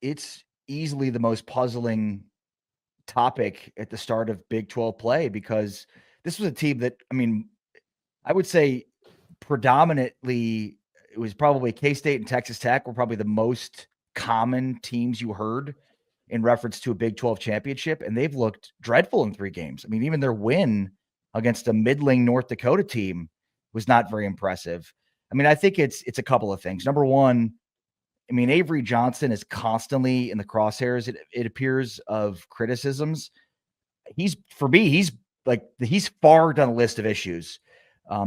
it's easily the most puzzling topic at the start of Big 12 play, because this was a team that, I mean, I would say predominantly it was probably K-State and Texas Tech were probably the most common teams you heard in reference to a Big 12 championship, and they've looked dreadful in 3 games. I mean, even their win against a middling North Dakota team was not very impressive. I mean, I think it's a couple of things. Number one, I mean, Avery Johnson is constantly in the crosshairs, it appears, of criticisms. For me, he's far down the list of issues.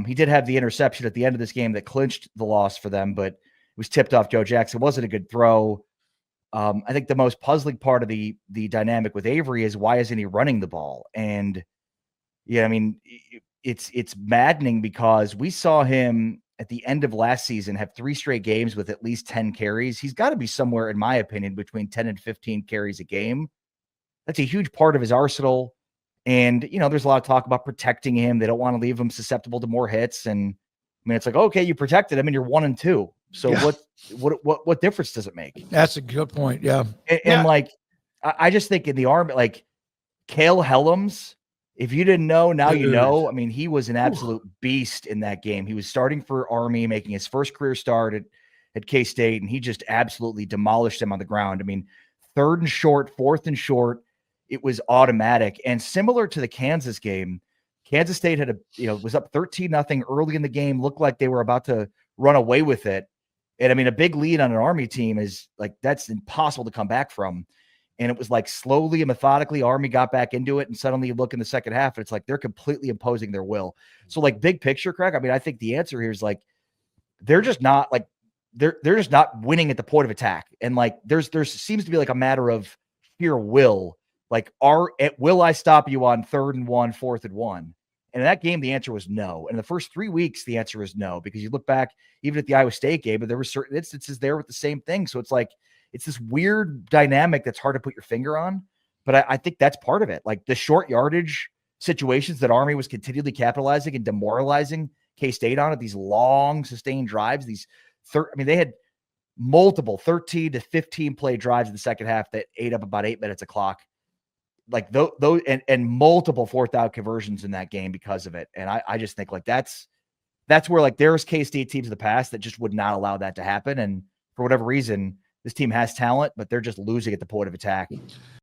He did have the interception at the end of this game that clinched the loss for them, but it was tipped off Joe Jackson. It wasn't a good throw. I think the most puzzling part of the dynamic with Avery is, why isn't he running the ball? And yeah, I mean, it's maddening, because we saw him at the end of last season have 3 straight games with at least 10 carries. He's got to be somewhere, in my opinion, between 10 and 15 carries a game. That's a huge part of his arsenal. And, there's a lot of talk about protecting him. They don't want to leave him susceptible to more hits. And I mean, it's like, okay, you protected him and you're 1-2. So Yeah. what difference does it make? That's a good point. Yeah. And like, I just think in the Army, like Cale Helms, if you didn't know, now you know. I mean, he was an absolute beast in that game. He was starting for Army, making his first career start at K-State, and he just absolutely demolished them on the ground. I mean, 3rd and short, 4th and short, it was automatic. And similar to the Kansas game, Kansas State had was up 13-0 early in the game, looked like they were about to run away with it. And I mean, a big lead on an Army team is like, that's impossible to come back from. And it was like slowly and methodically, Army got back into it. And suddenly you look in the second half, and it's like they're completely imposing their will. So like, big picture, Craig, I mean, I think the answer here is like, they're just not like, they're just not winning at the point of attack. And like, there's seems to be like a matter of sheer will. Like, will I stop you on 3rd and 1, 4th and 1? And in that game, the answer was no. And in the first 3 weeks, the answer was no, because you look back even at the Iowa State game, but there were certain instances there with the same thing. So it's like, it's this weird dynamic that's hard to put your finger on. But I think that's part of it. Like the short yardage situations that Army was continually capitalizing and demoralizing K-State on at these long sustained drives, they had multiple 13 to 15 play drives in the second half that ate up about 8 minutes of clock. Like those and multiple 4th out conversions in that game because of it. And I just think like that's where like there's K-State teams in the past that just would not allow that to happen. And for whatever reason, this team has talent, but they're just losing at the point of attack.